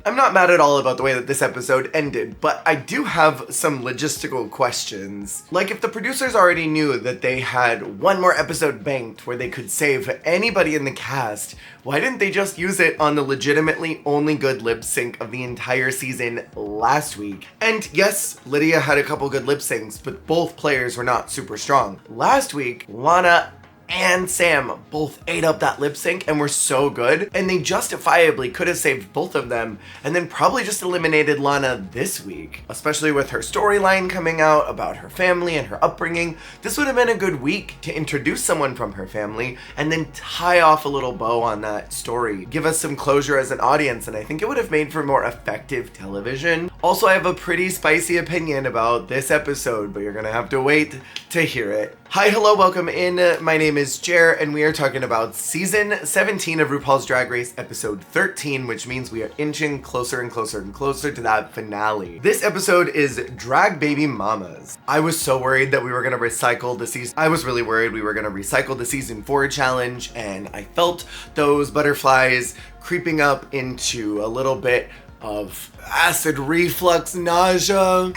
I'm not mad at all about the way that this episode ended, but I do have some logistical questions. Like, if the producers already knew that they had one more episode banked where they could save anybody in the cast, why didn't they just use it on the legitimately only good lip sync of the entire season last week? And yes, Lydia had a couple good lip syncs, but both players were not super strong. Last week, Lana and Sam both ate up that lip sync and were so good, and they justifiably could have saved both of them and then probably just eliminated Lana this week. Especially with her storyline coming out about her family and her upbringing, this would have been a good week to introduce someone from her family and then tie off a little bow on that story. Give us some closure as an audience, and I think it would have made for more effective television. Also, I have a pretty spicy opinion about this episode, but you're gonna have to wait to hear it. Hi, hello, welcome in. My name is Jer, and we are talking about season 17 of RuPaul's Drag Race, episode 13, which means we are inching closer and closer and closer to that finale. This episode is Drag Baby Mamas. I was so worried that we were gonna recycle the season. I was really worried we were gonna recycle the season 4 challenge, and I felt those butterflies creeping up into a little bit of acid reflux nausea.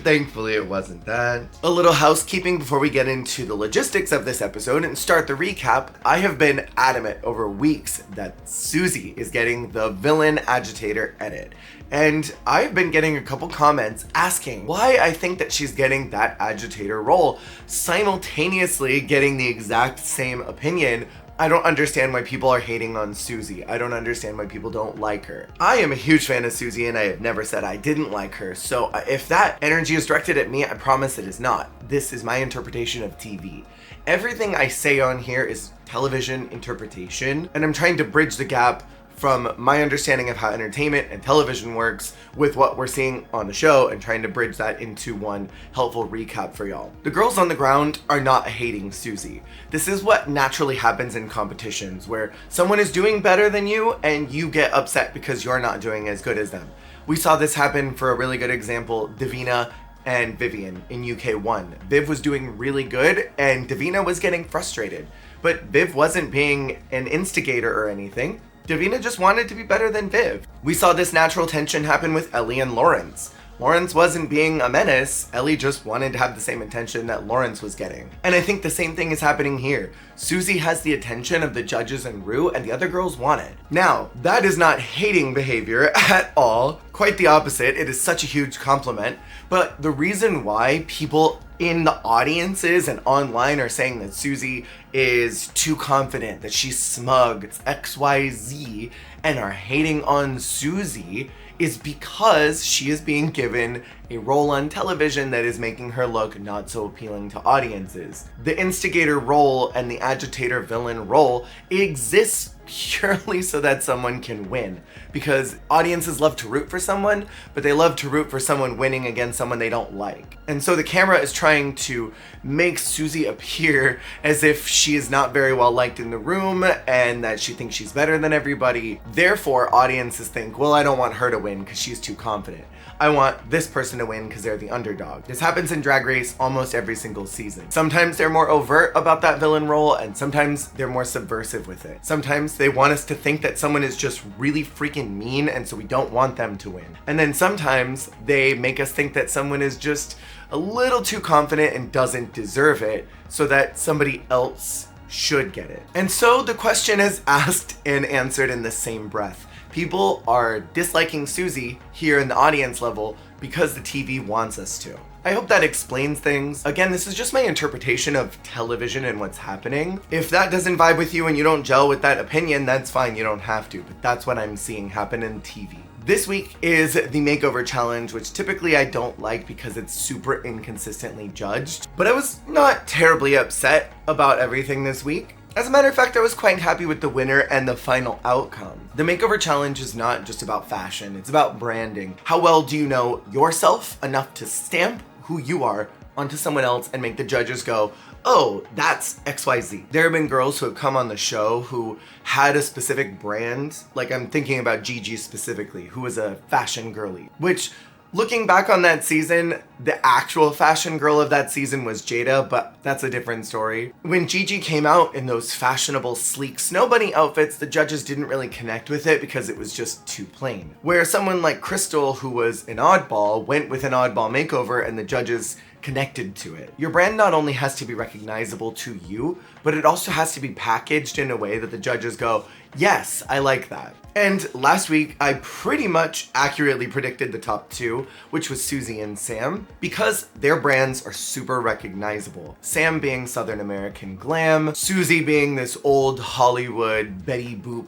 Thankfully it wasn't that. A little housekeeping before we get into the logistics of this episode and start the recap. I have been adamant over weeks that Susie is getting the villain agitator edit. And I've been getting a couple comments asking why I think that she's getting that agitator role, simultaneously getting the exact same opinion. I don't understand why people are hating on Susie. I don't understand why people don't like her. I am a huge fan of Susie, and I have never said I didn't like her. So if that energy is directed at me, I promise it is not. This is my interpretation of TV. Everything I say on here is television interpretation, and I'm trying to bridge the gap from my understanding of how entertainment and television works with what we're seeing on the show and trying to bridge that into one helpful recap for y'all. The girls on the ground are not hating Susie. This is what naturally happens in competitions where someone is doing better than you and you get upset because you're not doing as good as them. We saw this happen for a really good example, Davina and Vivian in UK1. Viv was doing really good and Davina was getting frustrated, but Viv wasn't being an instigator or anything. Davina just wanted to be better than Viv. We saw this natural tension happen with Ellie and Lawrence. Lawrence wasn't being a menace, Ellie just wanted to have the same attention that Lawrence was getting. And I think the same thing is happening here. Susie has the attention of the judges and Rue, and the other girls want it. Now, that is not hating behavior at all. Quite the opposite, it is such a huge compliment. But the reason why people in the audiences and online are saying that Susie is too confident, that she's smug, it's XYZ, and are hating on Susie is because she is being given a role on television that is making her look not so appealing to audiences. The instigator role and the agitator villain role exists purely so that someone can win, because audiences love to root for someone, but they love to root for someone winning against someone they don't like. And so the camera is trying to make Susie appear as if she is not very well liked in the room and that she thinks she's better than everybody. Therefore, audiences think, well, I don't want her to win because she's too confident. I want this person to win because they're the underdog. This happens in Drag Race almost every single season. Sometimes they're more overt about that villain role, and sometimes they're more subversive with it. Sometimes they want us to think that someone is just really freaking mean, and so we don't want them to win. And then sometimes they make us think that someone is just a little too confident and doesn't deserve it, so that somebody else should get it. And so the question is asked and answered in the same breath. People are disliking Susie here in the audience level because the TV wants us to. I hope that explains things. Again, this is just my interpretation of television and what's happening. If that doesn't vibe with you and you don't gel with that opinion, that's fine, you don't have to, but that's what I'm seeing happen in TV. This week is the makeover challenge, which typically I don't like because it's super inconsistently judged, but I was not terribly upset about everything this week. As a matter of fact, I was quite happy with the winner and the final outcome. The makeover challenge is not just about fashion, it's about branding. How well do you know yourself enough to stamp who you are onto someone else and make the judges go, oh, that's XYZ. There have been girls who have come on the show who had a specific brand, like I'm thinking about Gigi specifically, who was a fashion girly, which Looking back on that season, the actual fashion girl of that season was Jada, but that's a different story. When Gigi came out in those fashionable, sleek snow bunny outfits, the judges didn't really connect with it because it was just too plain. Where someone like Crystal, who was an oddball, went with an oddball makeover and the judges connected to it. Your brand not only has to be recognizable to you, but it also has to be packaged in a way that the judges go, yes, I like that. And last week, I pretty much accurately predicted the top two, which was Susie and Sam, because their brands are super recognizable. Sam being Southern American glam, Susie being this old Hollywood Betty Boop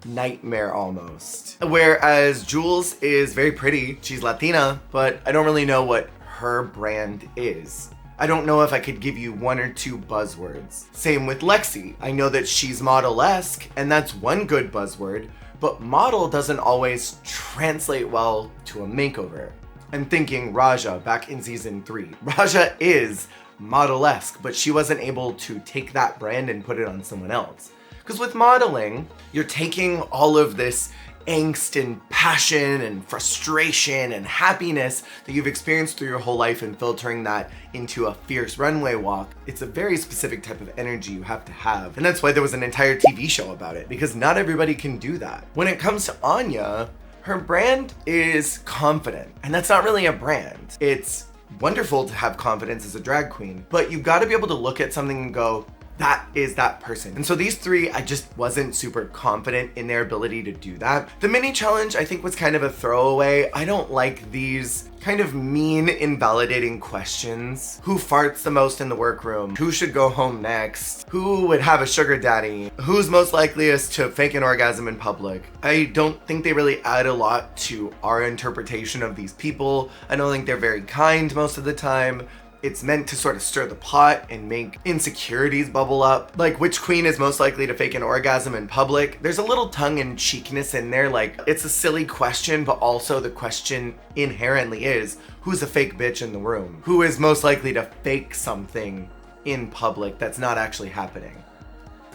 nightmare almost. Whereas Jules is very pretty, she's Latina, but I don't really know what her brand is. I don't know if I could give you one or two buzzwords. Same with Lexi. I know that she's model-esque, and that's one good buzzword, but model doesn't always translate well to a makeover. I'm thinking Raja back in season 3. Raja is model-esque, but she wasn't able to take that brand and put it on someone else. Because with modeling, you're taking all of this angst and passion and frustration and happiness that you've experienced through your whole life and filtering that into a fierce runway walk. It's a very specific type of energy you have to have. And that's why there was an entire TV show about it, because not everybody can do that. When it comes to Anya, her brand is confident, and that's not really a brand. It's wonderful to have confidence as a drag queen, but you've got to be able to look at something and go, that is that person. And so these three, I just wasn't super confident in their ability to do that. The mini challenge, I think, was kind of a throwaway. I don't like these kind of mean, invalidating questions. Who farts the most in the workroom? Who should go home next? Who would have a sugar daddy? Who's most likeliest to fake an orgasm in public? I don't think they really add a lot to our interpretation of these people. I don't think they're very kind most of the time. It's meant to sort of stir the pot and make insecurities bubble up. Like, which queen is most likely to fake an orgasm in public? There's a little tongue-in-cheekness in there, like, it's a silly question, but also the question inherently is, who's a fake bitch in the room? Who is most likely to fake something in public that's not actually happening?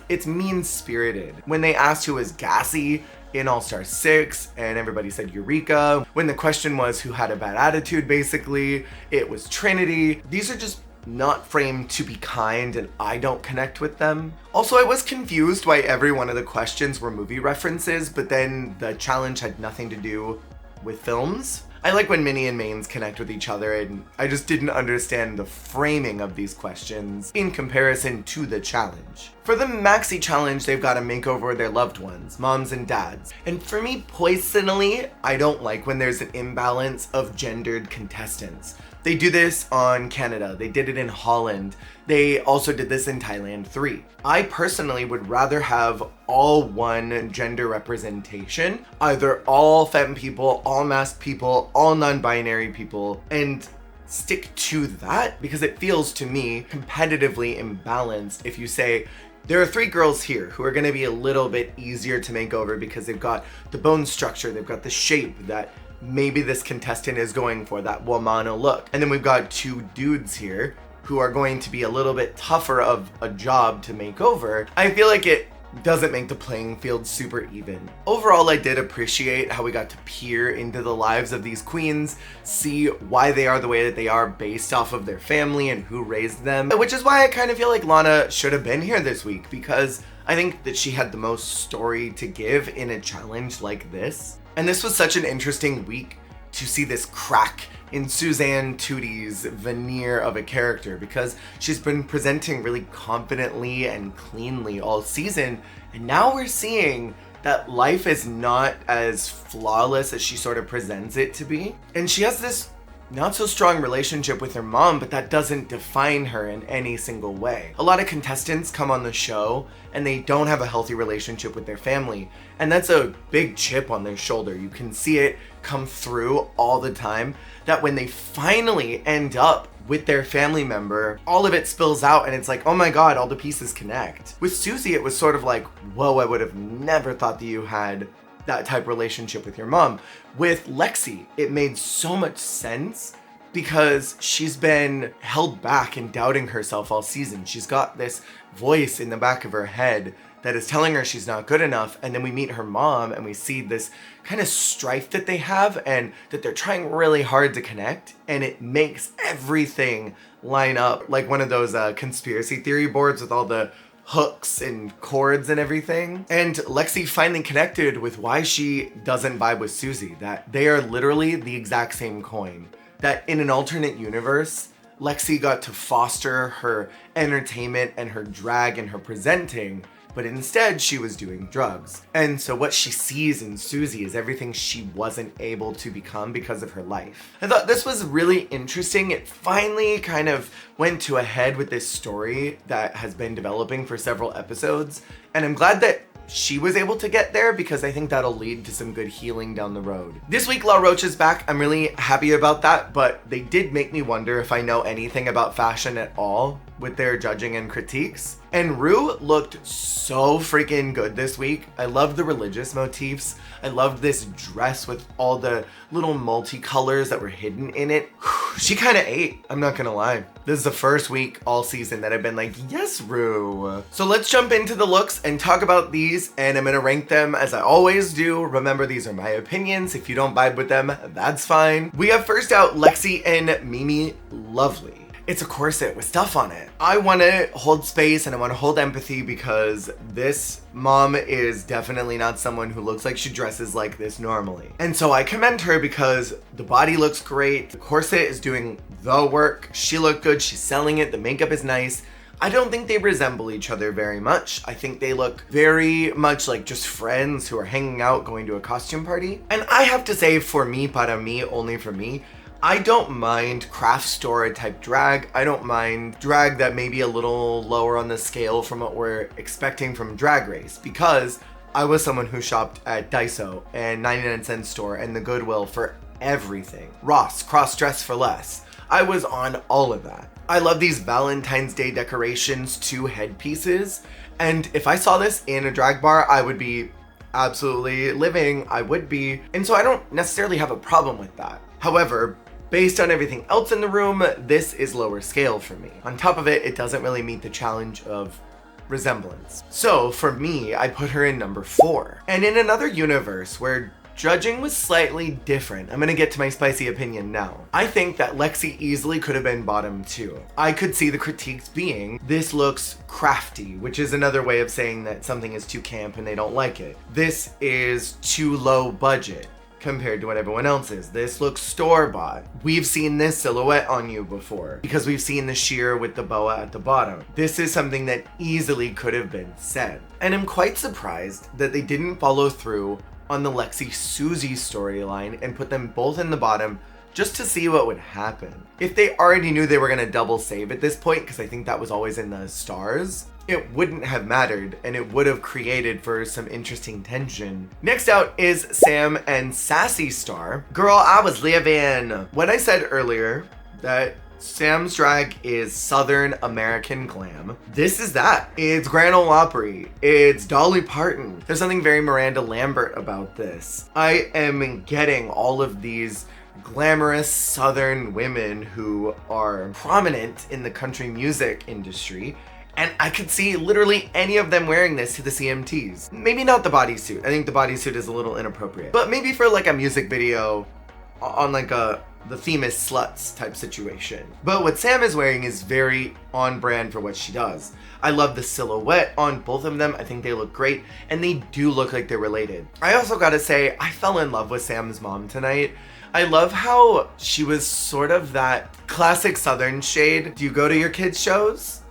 It's mean-spirited. When they asked who was gassy in All-Star 6, and everybody said Eureka. When the question was who had a bad attitude, basically, it was Trinity. These are just not framed to be kind, and I don't connect with them. Also, I was confused why every one of the questions were movie references, but then the challenge had nothing to do with films. I like when Minnie and Maines connect with each other, and I just didn't understand the framing of these questions in comparison to the challenge. For the Maxi Challenge, they've got to make over their loved ones, moms and dads. And for me, personally, I don't like when there's an imbalance of gendered contestants. They do this on Canada, they did it in Holland, they also did this in Thailand 3. I personally would rather have all one gender representation, either all femme people, all masked people, all non-binary people, and stick to that, because it feels to me competitively imbalanced if you say, there are 3 girls here who are going to be a little bit easier to make over because they've got the bone structure, they've got the shape that maybe this contestant is going for, that Womano look. And then we've got 2 dudes here who are going to be a little bit tougher of a job to make over. I feel like it doesn't make the playing field super even. Overall, I did appreciate how we got to peer into the lives of these queens, see why they are the way that they are based off of their family and who raised them, which is why I kind of feel like Lana should have been here this week, because I think that she had the most story to give in a challenge like this. And this was such an interesting week to see this crack in Suzanne Tootie's veneer of a character, because she's been presenting really confidently and cleanly all season, and now we're seeing that life is not as flawless as she sort of presents it to be. And she has this not so strong relationship with her mom, but that doesn't define her in any single way. A lot of contestants come on the show and they don't have a healthy relationship with their family, and that's a big chip on their shoulder. You can see it come through all the time, that when they finally end up with their family member, all of it spills out and it's like, oh my god, all the pieces connect. With Susie, it was sort of like, whoa, I would have never thought that you had that type of relationship with your mom. With Lexi, it made so much sense because she's been held back and doubting herself all season. She's got this voice in the back of her head that is telling her she's not good enough. And then we meet her mom and we see this kind of strife that they have and that they're trying really hard to connect. And it makes everything line up like one of those conspiracy theory boards with all the hooks and cords and everything. And Lexi finally connected with why she doesn't vibe with Susie, that they are literally the exact same coin. That in an alternate universe, Lexi got to foster her entertainment and her drag and her presenting, but instead she was doing drugs. And so what she sees in Susie is everything she wasn't able to become because of her life. I thought this was really interesting. It finally kind of went to a head with this story that has been developing for several episodes. And I'm glad that she was able to get there because I think that'll lead to some good healing down the road. This week, La Roche is back. I'm really happy about that, but they did make me wonder if I know anything about fashion at all with their judging and critiques. And Rue looked so freaking good this week. I loved the religious motifs. I loved this dress with all the little multicolors that were hidden in it. She kind of ate, I'm not gonna lie. This is the first week all season that I've been like, yes, Rue. So let's jump into the looks and talk about these, and I'm gonna rank them as I always do. Remember, these are my opinions. If you don't vibe with them, that's fine. We have first out Lexi and Mimi. Lovely. It's a corset with stuff on it. I want to hold space and I want to hold empathy because this mom is definitely not someone who looks like she dresses like this normally. And so I commend her because the body looks great. The corset is doing the work. She looked good. She's selling it. The makeup is nice. I don't think they resemble each other very much. I think they look very much like just friends who are hanging out, going to a costume party. And I have to say, for me, para mí, only for me, I don't mind craft store type drag. I don't mind drag that may be a little lower on the scale from what we're expecting from Drag Race, because I was someone who shopped at Daiso and 99-cent store and the Goodwill for everything. Ross, cross dress for less. I was on all of that. I love these Valentine's Day decorations, 2 headpieces, and if I saw this in a drag bar, I would be absolutely living. I would be. And so I don't necessarily have a problem with that. However, based on everything else in the room, this is lower scale for me. On top of it, it doesn't really meet the challenge of resemblance. So for me, I put her in number 4. And in another universe where judging was slightly different, I'm gonna get to my spicy opinion now. I think that Lexi easily could have been bottom 2. I could see the critiques being, this looks crafty, which is another way of saying that something is too camp and they don't like it. This is too low budget compared to what everyone else is. This looks store-bought. We've seen this silhouette on you before because we've seen the sheer with the boa at the bottom. This is something that easily could have been said. And I'm quite surprised that they didn't follow through on the Lexi Susie storyline and put them both in the bottom just to see what would happen. If they already knew they were gonna double save at this point, because I think that was always in the stars, it wouldn't have mattered and it would have created for some interesting tension. Next out is Sam and Sassy Star. Girl, I was living. When I said earlier that Sam's drag is Southern American glam, this is that. It's Grand Ole Opry. It's Dolly Parton. There's something very Miranda Lambert about this. I am getting all of these glamorous Southern women who are prominent in the country music industry, and I could see literally any of them wearing this to the CMTs. Maybe not the bodysuit. I think the bodysuit is a little inappropriate. But maybe for like a music video on like the theme is sluts type situation. But what Sam is wearing is very on brand for what she does. I love the silhouette on both of them. I think they look great, and they do look like they're related. I also gotta say, I fell in love with Sam's mom tonight. I love how she was sort of that classic Southern shade. Do you go to your kids' shows?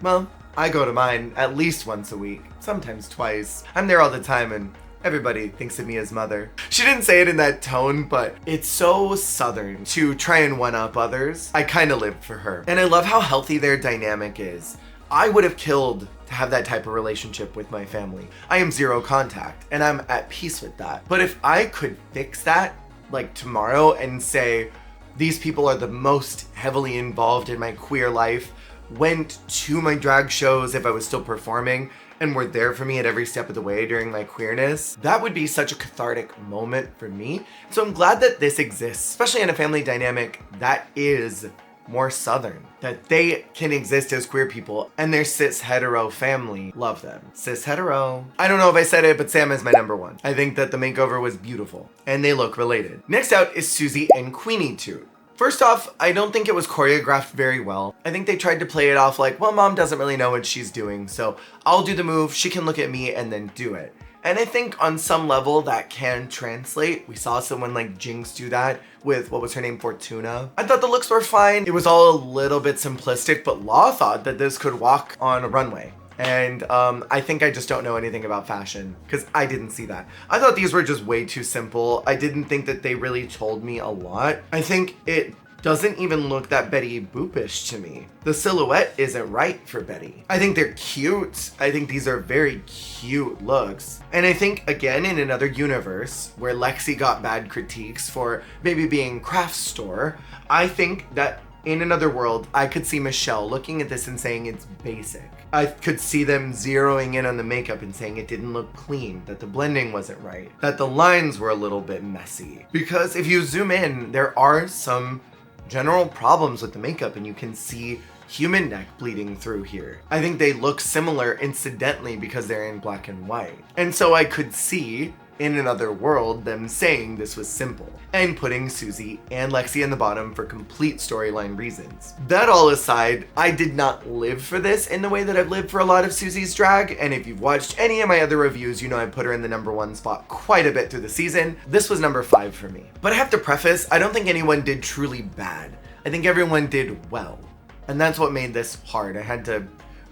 Well, I go to mine at least once a week, sometimes twice. I'm there all the time and everybody thinks of me as mother. She didn't say it in that tone, but it's so Southern to try and one-up others. I kind of lived for her. And I love how healthy their dynamic is. I would have killed to have that type of relationship with my family. I am zero contact and I'm at peace with that. But if I could fix that like tomorrow and say, these people are the most heavily involved in my queer life, went to my drag shows if I was still performing, and were there for me at every step of the way during my queerness, that would be such a cathartic moment for me. So I'm glad that this exists, especially in a family dynamic that is more Southern, that they can exist as queer people and their cis hetero family love them. Cis hetero. I don't know if I said it, but Sam is my number one. I think that the makeover was beautiful and they look related. Next out is Susie and Queeny toot. First off, I don't think it was choreographed very well. I think they tried to play it off like, well, mom doesn't really know what she's doing, so I'll do the move, she can look at me and then do it. And I think on some level that can translate. We saw someone like Jinx do that with, what was her name, Fortuna. I thought the looks were fine. It was all a little bit simplistic, but Law thought that this could walk on a runway. And I think I just don't know anything about fashion because I didn't see that. I thought these were just way too simple. I didn't think that they really told me a lot. I think it doesn't even look that Betty Boopish to me. The silhouette isn't right for Betty. I think they're cute. I think these are very cute looks. And I think, again, in another universe where Lexi got bad critiques for maybe being craft store, I think that in another world, I could see Michelle looking at this and saying it's basic. I could see them zeroing in on the makeup and saying it didn't look clean, that the blending wasn't right, that the lines were a little bit messy. Because if you zoom in, there are some general problems with the makeup and you can see human neck bleeding through here. I think they look similar incidentally because they're in black and white. And so I could see in another world them saying this was simple and putting Susie and Lexi in the bottom for complete storyline reasons. That all aside, I did not live for this in the way that I've lived for a lot of Susie's drag, and if you've watched any of my other reviews, you know I put her in the number one spot quite a bit through the season. This was number 5 for me. But I have to preface, I don't think anyone did truly bad. I think everyone did well. And that's what made this hard. I had to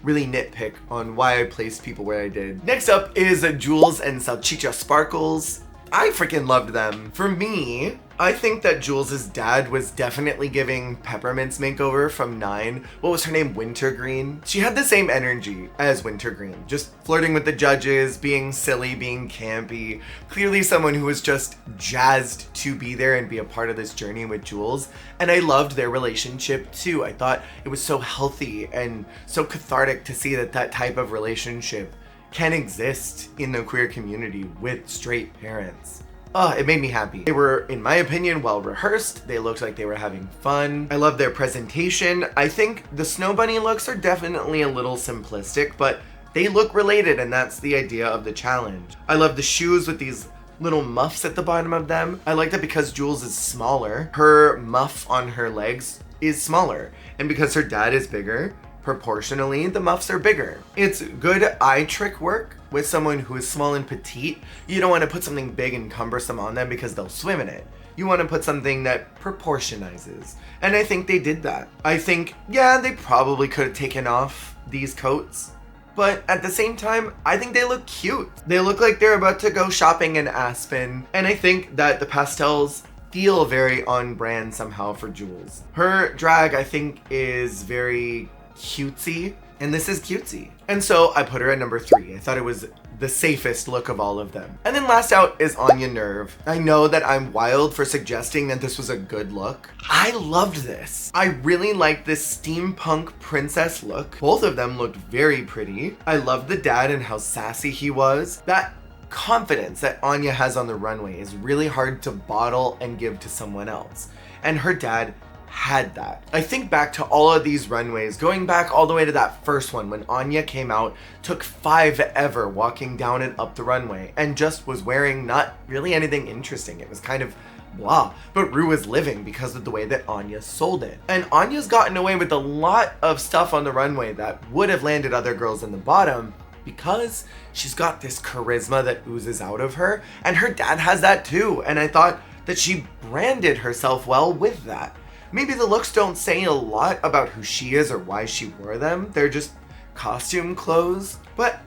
really nitpick on why I placed people where I did. Next up is Jules and Sparkles. I freaking loved them. For me, I think that Jules' dad was definitely giving Peppermint's makeover from 9. What was her name? Wintergreen? She had the same energy as Wintergreen. Just flirting with the judges, being silly, being campy. Clearly someone who was just jazzed to be there and be a part of this journey with Jules. And I loved their relationship too. I thought it was so healthy and so cathartic to see that that type of relationship can exist in the queer community with straight parents. It made me happy. They were, in my opinion, well rehearsed. They looked like they were having fun. I love their presentation. I think the Snow Bunny looks are definitely a little simplistic, but they look related, and that's the idea of the challenge. I love the shoes with these little muffs at the bottom of them. I like that because Jules is smaller, her muff on her legs is smaller, and because her dad is bigger, proportionally, the muffs are bigger. It's good eye trick work with someone who is small and petite. You don't want to put something big and cumbersome on them because they'll swim in it. You want to put something that proportionizes. And I think they did that. I think, yeah, they probably could have taken off these coats, but at the same time, I think they look cute. They look like they're about to go shopping in Aspen. And I think that the pastels feel very on brand somehow for Jules. Her drag, I think, is very cutesy, and this is cutesy. And so I put her at number 3. I thought it was the safest look of all of them. And then last out is Anya and Nerv. I know that I'm wild for suggesting that this was a good look. I loved this. I really liked this steampunk princess look. Both of them looked very pretty. I loved the dad and how sassy he was. That confidence that Anya has on the runway is really hard to bottle and give to someone else. And her dad had that. I think back to all of these runways, going back all the way to that first one when Anya came out, took 5 ever walking down and up the runway, and just was wearing not really anything interesting. It was kind of blah, but Rue was living because of the way that Anya sold it. And Anya's gotten away with a lot of stuff on the runway that would have landed other girls in the bottom because she's got this charisma that oozes out of her, and her dad has that too. And I thought that she branded herself well with that. Maybe the looks don't say a lot about who she is or why she wore them. They're just costume clothes. But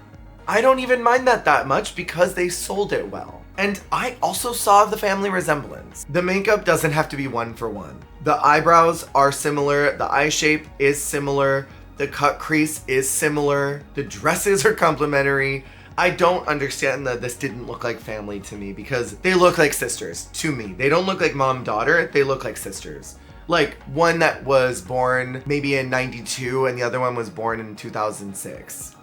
I don't even mind that much because they sold it well. And I also saw the family resemblance. The makeup doesn't have to be one for one. The eyebrows are similar. The eye shape is similar. The cut crease is similar. The dresses are complementary. I don't understand that this didn't look like family to me because they look like sisters to me. They don't look like mom-daughter. They look like sisters. Like one that was born maybe in 92 and the other one was born in 2006.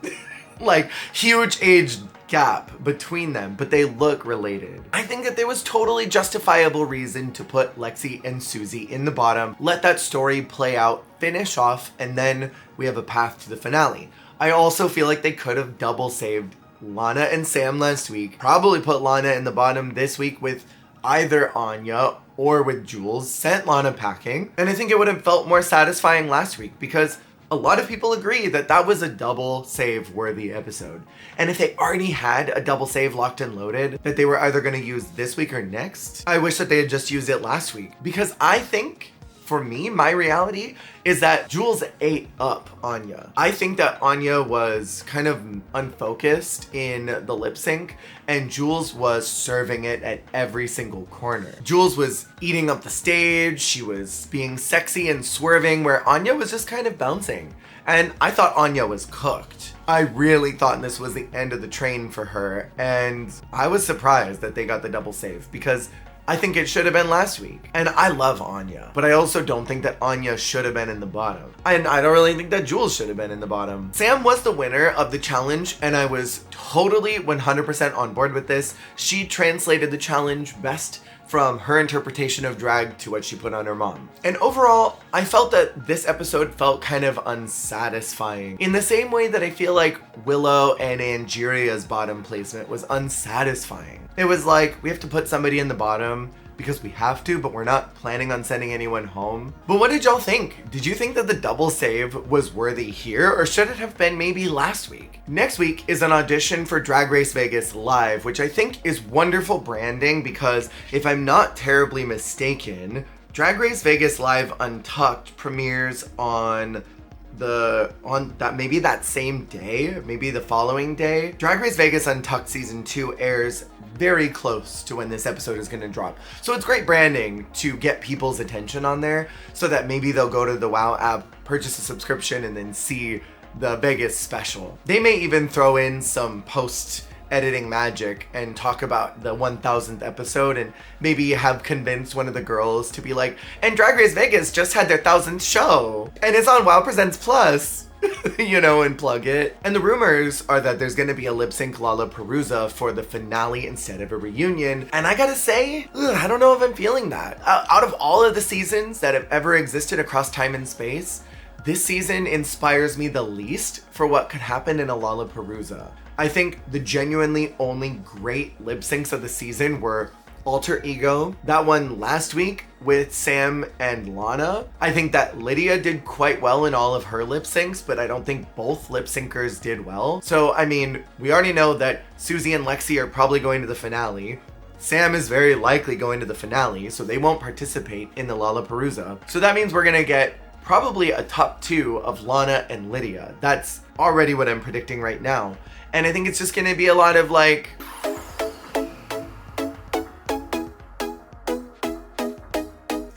Like huge age gap between them, but they look related. I think that there was totally justifiable reason to put Lexi and Susie in the bottom, let that story play out, finish off, and then we have a path to the finale. I also feel like they could have double saved Lana and Sam last week, probably put Lana in the bottom this week with either Anya or with Jules, sent Lana packing, and I think it would have felt more satisfying last week because a lot of people agree that that was a double save worthy episode. And if they already had a double save locked and loaded that they were either going to use this week or next, I wish that they had just used it last week. Because I think, for me, my reality is that Jules ate up Anya. I think that Anya was kind of unfocused in the lip sync and Jules was serving it at every single corner. Jules was eating up the stage, she was being sexy and swerving where Anya was just kind of bouncing. And I thought Anya was cooked. I really thought this was the end of the train for her and I was surprised that they got the double save because I think it should have been last week. And I love Anya, but I also don't think that Anya should have been in the bottom. And I don't really think that Jules should have been in the bottom. Sam was the winner of the challenge and I was totally 100% on board with this. She translated the challenge best from her interpretation of drag to what she put on her mom. And overall, I felt that this episode felt kind of unsatisfying in the same way that I feel like Willow and Angeria's bottom placement was unsatisfying. It was like, we have to put somebody in the bottom because we have to, but we're not planning on sending anyone home. But what did y'all think? Did you think that the double save was worthy here, or should it have been maybe last week? Next week is an audition for Drag Race Vegas Live, which I think is wonderful branding because if I'm not terribly mistaken, Drag Race Vegas Live Untucked premieres on that same day, maybe the following day. Drag Race Vegas Untucked Season 2 airs very close to when this episode is going to drop. So it's great branding to get people's attention on there so that maybe they'll go to the WoW app, purchase a subscription, and then see the Vegas special. They may even throw in some post-editing magic and talk about the 1000th episode and maybe have convinced one of the girls to be like, and Drag Race Vegas just had their 1000th show and it's on WoW Presents Plus. You know, and plug it. And the rumors are that there's gonna be a lip sync Lollapalooza for the finale instead of a reunion. And I gotta say, I don't know if I'm feeling that. Out of all of the seasons that have ever existed across time and space, this season inspires me the least for what could happen in a Lollapalooza. I think the genuinely only great lip syncs of the season were Alter Ego, that one last week with Sam and Lana. I think that Lydia did quite well in all of her lip syncs, but I don't think both lip syncers did well. So, I mean, we already know that Susie and Lexi are probably going to the finale. Sam is very likely going to the finale, so they won't participate in the Lollapalooza. So that means we're gonna get probably a top 2 of Lana and Lydia. That's already what I'm predicting right now. And I think it's just gonna be a lot of like,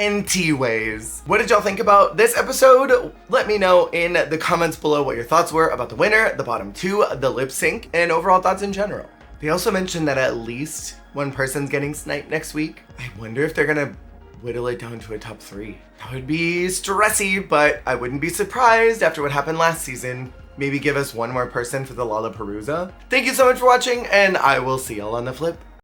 NT ways. What did y'all think about this episode? Let me know in the comments below what your thoughts were about the winner, the bottom 2, the lip sync, and overall thoughts in general. They also mentioned that at least one person's getting sniped next week. I wonder if they're gonna whittle it down to a top 3. That would be stressy, but I wouldn't be surprised after what happened last season. Maybe give us one more person for the Lollapalooza. Thank you so much for watching, and I will see y'all on the flip.